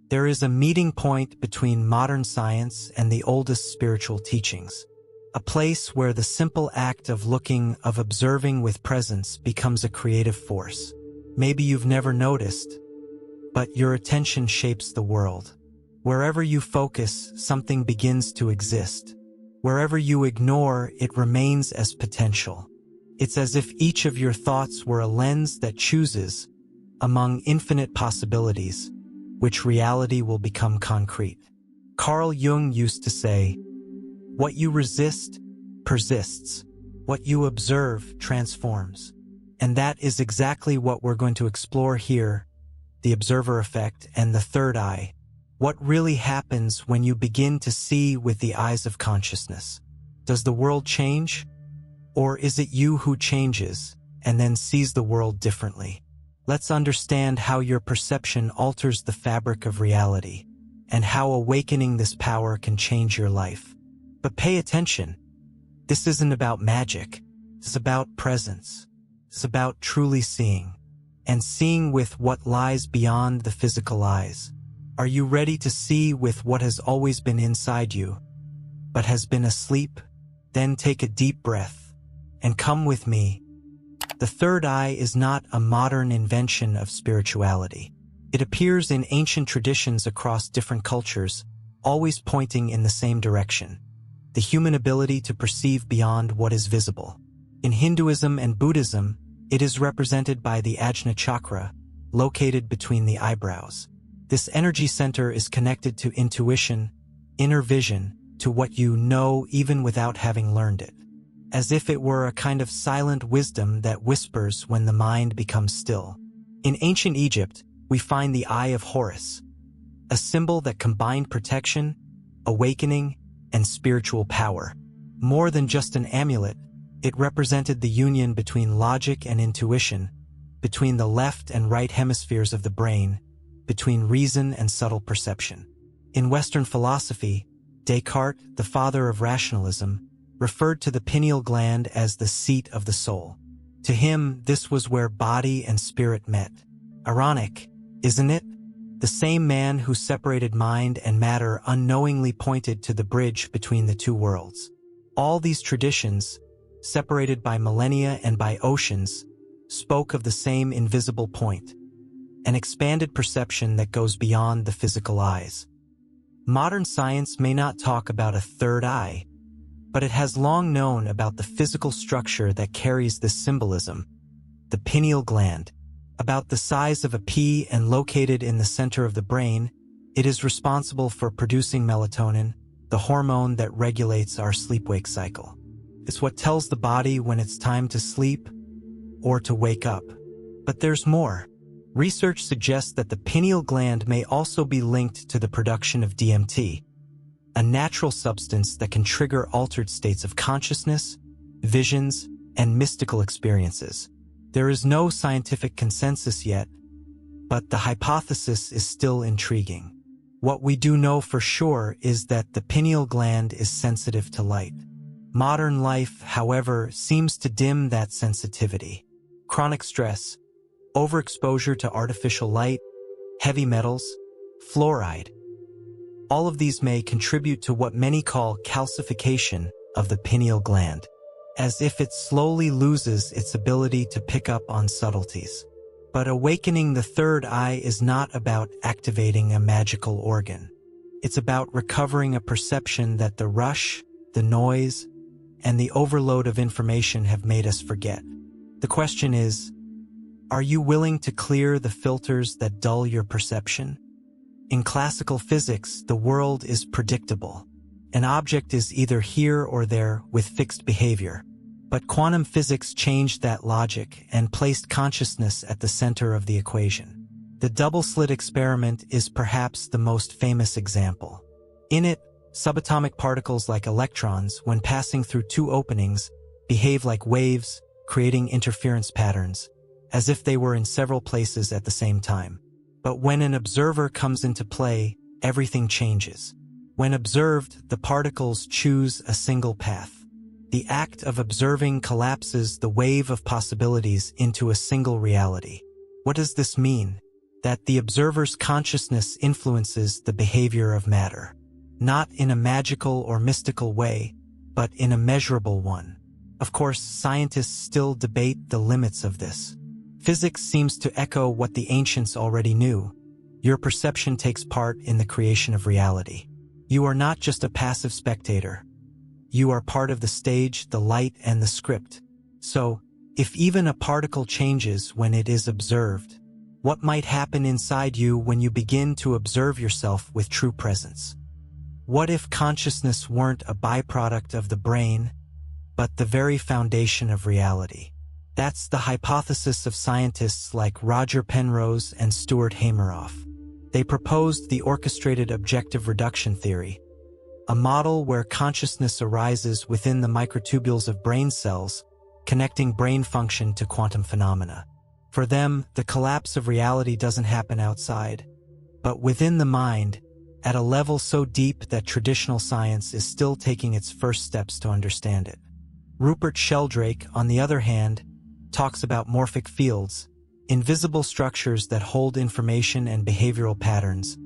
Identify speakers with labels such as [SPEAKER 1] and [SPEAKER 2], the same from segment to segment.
[SPEAKER 1] There is a meeting point between modern science and the oldest spiritual teachings. A place where the simple act of looking, of observing with presence becomes a creative force. Maybe you've never noticed, but your attention shapes the world. Wherever you focus, something begins to exist. Wherever you ignore, it remains as potential. It's as if each of your thoughts were a lens that chooses, among infinite possibilities, which reality will become concrete. Carl Jung used to say, "What you resist persists. What you observe transforms." And that is exactly what we're going to explore here, the observer effect and the third eye. What really happens when you begin to see with the eyes of consciousness? Does the world change? Or is it you who changes and then sees the world differently? Let's understand how your perception alters the fabric of reality and how awakening this power can change your life. But pay attention. This isn't about magic. It's about presence. It's about truly seeing, and seeing with what lies beyond the physical eyes. Are you ready to see with what has always been inside you, but has been asleep? Then take a deep breath and come with me. The third eye is not a modern invention of spirituality. It appears in ancient traditions across different cultures, always pointing in the same direction: the human ability to perceive beyond what is visible. In Hinduism and Buddhism, it is represented by the Ajna chakra, located between the eyebrows. This energy center is connected to intuition, inner vision, to what you know even without having learned it, as if it were a kind of silent wisdom that whispers when the mind becomes still. In ancient Egypt, we find the Eye of Horus, a symbol that combined protection, awakening, and spiritual power. More than just an amulet, it represented the union between logic and intuition, between the left and right hemispheres of the brain, between reason and subtle perception. In Western philosophy, Descartes, the father of rationalism, referred to the pineal gland as the seat of the soul. To him, this was where body and spirit met. Ironic, isn't it? The same man who separated mind and matter unknowingly pointed to the bridge between the two worlds. All these traditions, separated by millennia and by oceans, spoke of the same invisible point, an expanded perception that goes beyond the physical eyes. Modern science may not talk about a third eye, but it has long known about the physical structure that carries this symbolism: the pineal gland. About the size of a pea and located in the center of the brain, it is responsible for producing melatonin, the hormone that regulates our sleep-wake cycle. It's what tells the body when it's time to sleep or to wake up. But there's more. Research suggests that the pineal gland may also be linked to the production of DMT, a natural substance that can trigger altered states of consciousness, visions, and mystical experiences. There is no scientific consensus yet, but the hypothesis is still intriguing. What we do know for sure is that the pineal gland is sensitive to light. Modern life, however, seems to dim that sensitivity. Chronic stress, overexposure to artificial light, heavy metals, fluoride. All of these may contribute to what many call calcification of the pineal gland, as if it slowly loses its ability to pick up on subtleties. But awakening the third eye is not about activating a magical organ. It's about recovering a perception that the rush, the noise, and the overload of information have made us forget. The question is, are you willing to clear the filters that dull your perception? In classical physics, the world is predictable. An object is either here or there with fixed behavior. But quantum physics changed that logic and placed consciousness at the center of the equation. The double-slit experiment is perhaps the most famous example. In it, subatomic particles like electrons, when passing through two openings, behave like waves, creating interference patterns, as if they were in several places at the same time. But when an observer comes into play, everything changes. When observed, the particles choose a single path. The act of observing collapses the wave of possibilities into a single reality. What does this mean? that the observer's consciousness influences the behavior of matter, not in a magical or mystical way, but in a measurable one. Of course, scientists still debate the limits of this. Physics seems to echo what the ancients already knew. Your perception takes part in the creation of reality. You are not just a passive spectator. You are part of the stage, the light, and the script. So, if even a particle changes when it is observed, what might happen inside you when you begin to observe yourself with true presence? What if consciousness weren't a byproduct of the brain, but the very foundation of reality? That's the hypothesis of scientists like Roger Penrose and Stuart Hameroff. They proposed the orchestrated objective reduction theory, a model where consciousness arises within the microtubules of brain cells, connecting brain function to quantum phenomena. For them, the collapse of reality doesn't happen outside, but within the mind, at a level so deep that traditional science is still taking its first steps to understand it. Rupert Sheldrake, on the other hand, talks about morphic fields, invisible structures that hold information and behavioral patterns,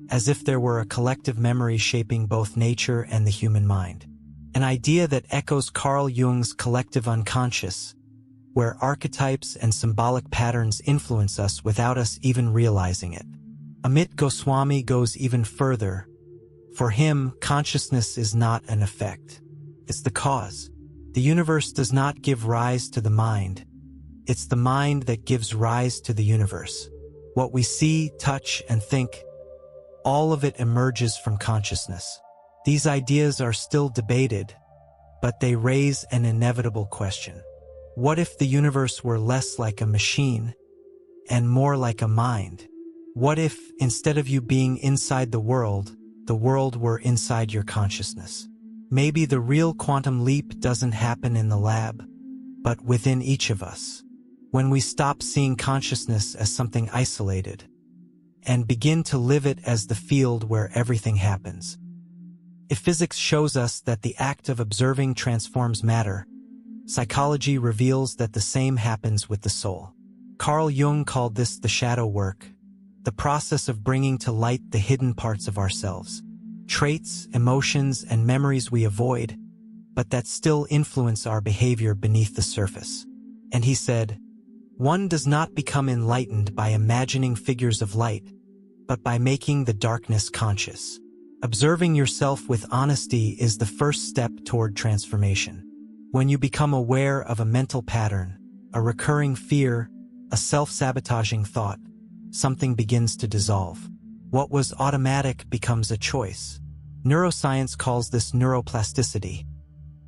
[SPEAKER 1] as if there were a collective memory shaping both nature and the human mind. An idea that echoes Carl Jung's collective unconscious, where archetypes and symbolic patterns influence us without us even realizing it. Amit Goswami goes even further. For him, consciousness is not an effect. It's the cause. The universe does not give rise to the mind. It's the mind that gives rise to the universe. What we see, touch, and think, all of it emerges from consciousness. These ideas are still debated, but they raise an inevitable question. What if the universe were less like a machine and more like a mind? What if, instead of you being inside the world were inside your consciousness? Maybe the real quantum leap doesn't happen in the lab, but within each of us. When we stop seeing consciousness as something isolated and begin to live it as the field where everything happens. If physics shows us that the act of observing transforms matter, psychology reveals that the same happens with the soul. Carl Jung called this the shadow work, the process of bringing to light the hidden parts of ourselves, traits, emotions, and memories we avoid, but that still influence our behavior beneath the surface. And he said, one does not become enlightened by imagining figures of light, but by making the darkness conscious. Observing yourself with honesty is the first step toward transformation. When you become aware of a mental pattern, a recurring fear, a self-sabotaging thought, something begins to dissolve. What was automatic becomes a choice. Neuroscience calls this neuroplasticity,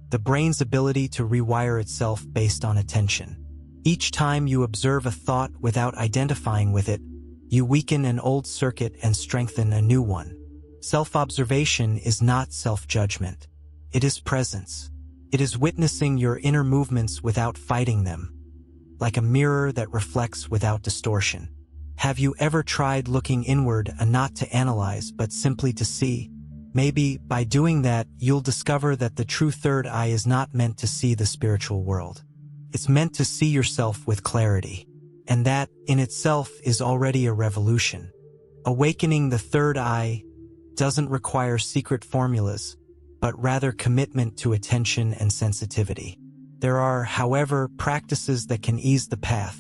[SPEAKER 1] the brain's ability to rewire itself based on attention. Each time you observe a thought without identifying with it, you weaken an old circuit and strengthen a new one. Self-observation is not self-judgment. It is presence. It is witnessing your inner movements without fighting them, like a mirror that reflects without distortion. Have you ever tried looking inward and not to analyze but simply to see? Maybe, by doing that, you'll discover that the true third eye is not meant to see the spiritual world. It's meant to see yourself with clarity. And that, in itself, is already a revolution. Awakening the third eye doesn't require secret formulas, but rather commitment to attention and sensitivity. There are, however, practices that can ease the path,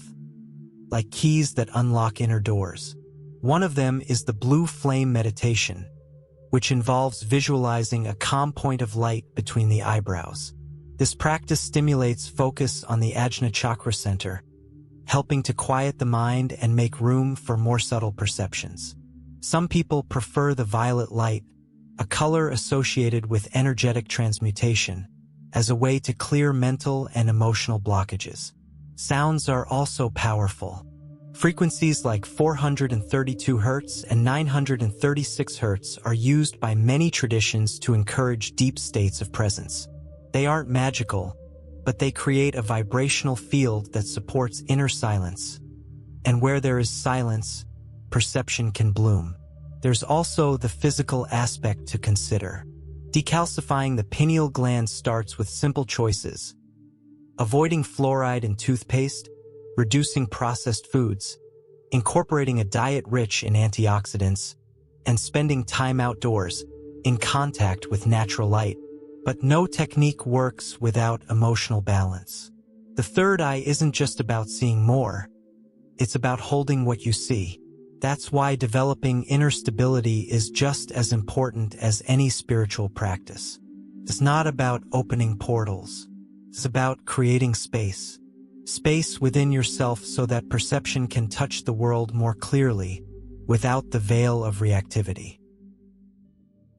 [SPEAKER 1] like keys that unlock inner doors. One of them is the blue flame meditation, which involves visualizing a calm point of light between the eyebrows. This practice stimulates focus on the Ajna chakra center, helping to quiet the mind and make room for more subtle perceptions. Some people prefer the violet light, a color associated with energetic transmutation, as a way to clear mental and emotional blockages. Sounds are also powerful. Frequencies like 432 Hz and 936 Hz are used by many traditions to encourage deep states of presence. They aren't magical, but they create a vibrational field that supports inner silence. And where there is silence, perception can bloom. There's also the physical aspect to consider. Decalcifying the pineal gland starts with simple choices: avoiding fluoride in toothpaste, reducing processed foods, incorporating a diet rich in antioxidants, and spending time outdoors, in contact with natural light. But no technique works without emotional balance. The third eye isn't just about seeing more. It's about holding what you see. That's why developing inner stability is just as important as any spiritual practice. It's not about opening portals. It's about creating space. Space within yourself so that perception can touch the world more clearly, without the veil of reactivity.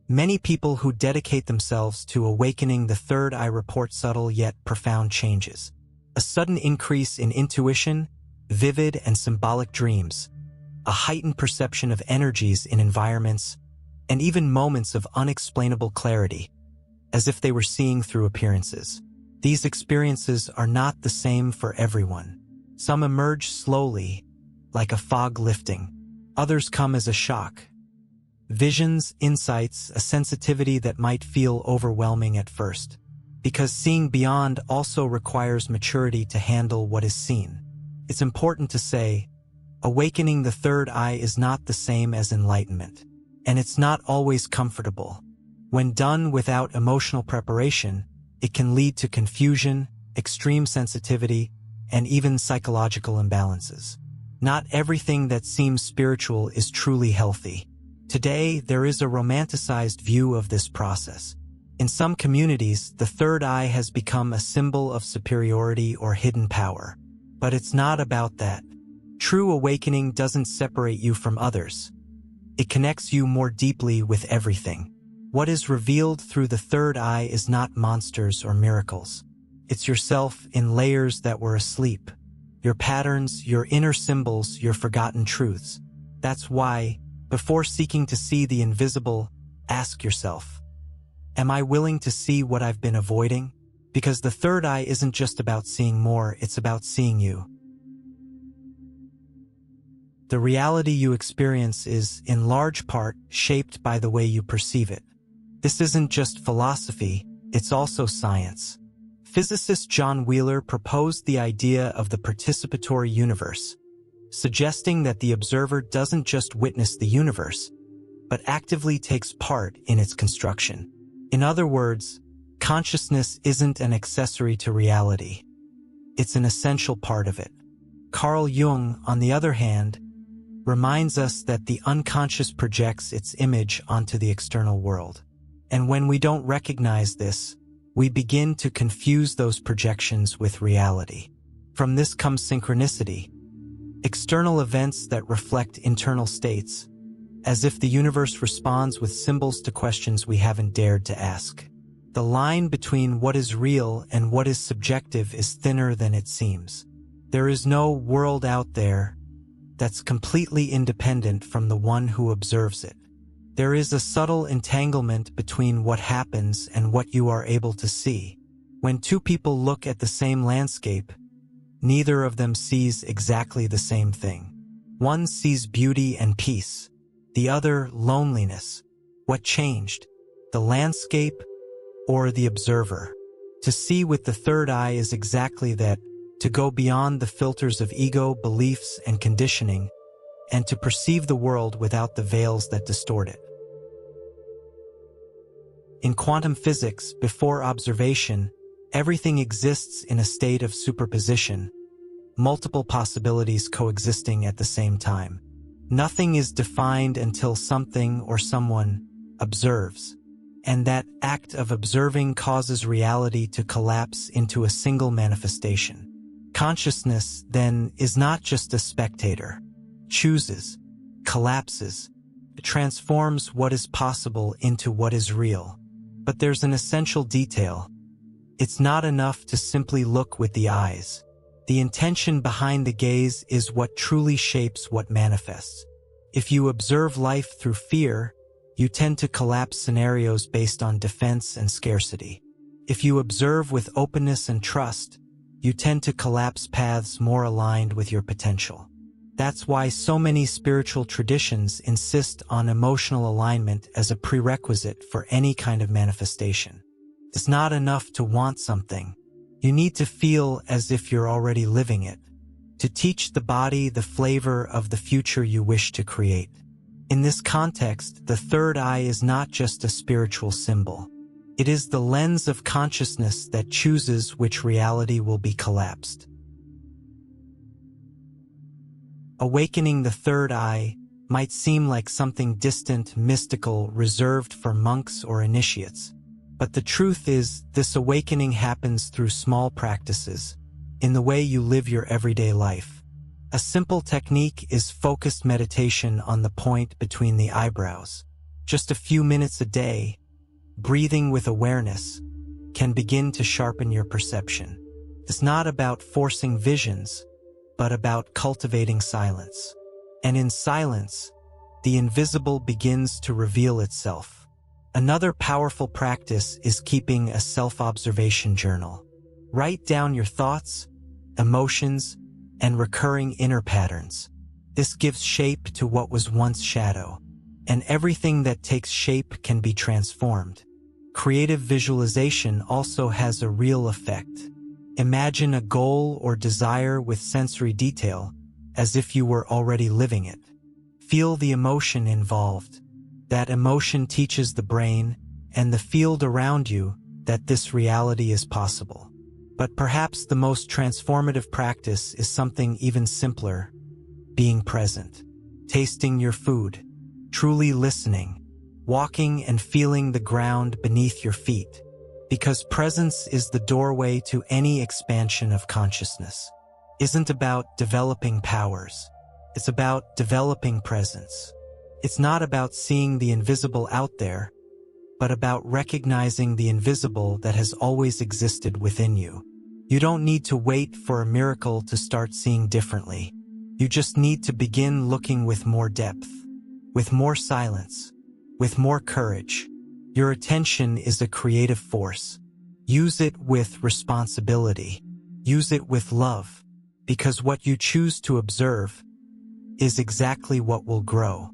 [SPEAKER 1] Many people who dedicate themselves to awakening the third eye report subtle yet profound changes. A sudden increase in intuition, vivid and symbolic dreams, a heightened perception of energies in environments, and even moments of unexplainable clarity, as if they were seeing through appearances. These experiences are not the same for everyone. Some emerge slowly, like a fog lifting. Others come as a shock. Visions, insights, a sensitivity that might feel overwhelming at first. Because seeing beyond also requires maturity to handle what is seen. It's important to say, awakening the third eye is not the same as enlightenment. And it's not always comfortable. When done without emotional preparation, it can lead to confusion, extreme sensitivity, and even psychological imbalances. Not everything that seems spiritual is truly healthy. Today, there is a romanticized view of this process. In some communities, the third eye has become a symbol of superiority or hidden power. But it's not about that. True awakening doesn't separate you from others. It connects you more deeply with everything. What is revealed through the third eye is not monsters or miracles. It's yourself in layers that were asleep. Your patterns, your inner symbols, your forgotten truths. That's why, before seeking to see the invisible, ask yourself, am I willing to see what I've been avoiding? Because the third eye isn't just about seeing more, it's about seeing you. The reality you experience is, in large part, shaped by the way you perceive it. This isn't just philosophy, it's also science. Physicist John Wheeler proposed the idea of the participatory universe, suggesting that the observer doesn't just witness the universe, but actively takes part in its construction. In other words, consciousness isn't an accessory to reality. It's an essential part of it. Carl Jung, on the other hand, reminds us that the unconscious projects its image onto the external world. And when we don't recognize this, we begin to confuse those projections with reality. From this comes synchronicity, external events that reflect internal states, as if the universe responds with symbols to questions we haven't dared to ask. The line between what is real and what is subjective is thinner than it seems. There is no world out there that's completely independent from the one who observes it. There is a subtle entanglement between what happens and what you are able to see. When two people look at the same landscape, neither of them sees exactly the same thing. One sees beauty and peace, the other loneliness. What changed? The landscape or the observer? To see with the third eye is exactly that, to go beyond the filters of ego, beliefs, and conditioning, and to perceive the world without the veils that distort it. In quantum physics, before observation, everything exists in a state of superposition, multiple possibilities coexisting at the same time. Nothing is defined until something or someone observes, and that act of observing causes reality to collapse into a single manifestation. Consciousness, then, is not just a spectator. Chooses, collapses, transforms what is possible into what is real. But there's an essential detail. It's not enough to simply look with the eyes. The intention behind the gaze is what truly shapes what manifests. If you observe life through fear, you tend to collapse scenarios based on defense and scarcity. If you observe with openness and trust, you tend to collapse paths more aligned with your potential. That's why so many spiritual traditions insist on emotional alignment as a prerequisite for any kind of manifestation. It's not enough to want something. You need to feel as if you're already living it. to teach the body the flavor of the future you wish to create. In this context, the third eye is not just a spiritual symbol. It is the lens of consciousness that chooses which reality will be collapsed. Awakening the third eye might seem like something distant, mystical, reserved for monks or initiates. But the truth is, this awakening happens through small practices, in the way you live your everyday life. A simple technique is focused meditation on the point between the eyebrows. Just a few minutes a day, breathing with awareness, can begin to sharpen your perception. It's not about forcing visions, but about cultivating silence. And in silence, the invisible begins to reveal itself. Another powerful practice is keeping a self-observation journal. Write down your thoughts, emotions, and recurring inner patterns. This gives shape to what was once shadow, and everything that takes shape can be transformed. Creative visualization also has a real effect. Imagine a goal or desire with sensory detail, as if you were already living it. Feel the emotion involved. That emotion teaches the brain and the field around you that this reality is possible. But perhaps the most transformative practice is something even simpler: being present, tasting your food, truly listening, walking and feeling the ground beneath your feet. Because presence is the doorway to any expansion of consciousness. Isn't about developing powers. It's about developing presence. It's not about seeing the invisible out there, but about recognizing the invisible that has always existed within you. You don't need to wait for a miracle to start seeing differently. You just need to begin looking with more depth, with more silence, with more courage. Your attention is a creative force. Use it with responsibility. Use it with love, because what you choose to observe is exactly what will grow.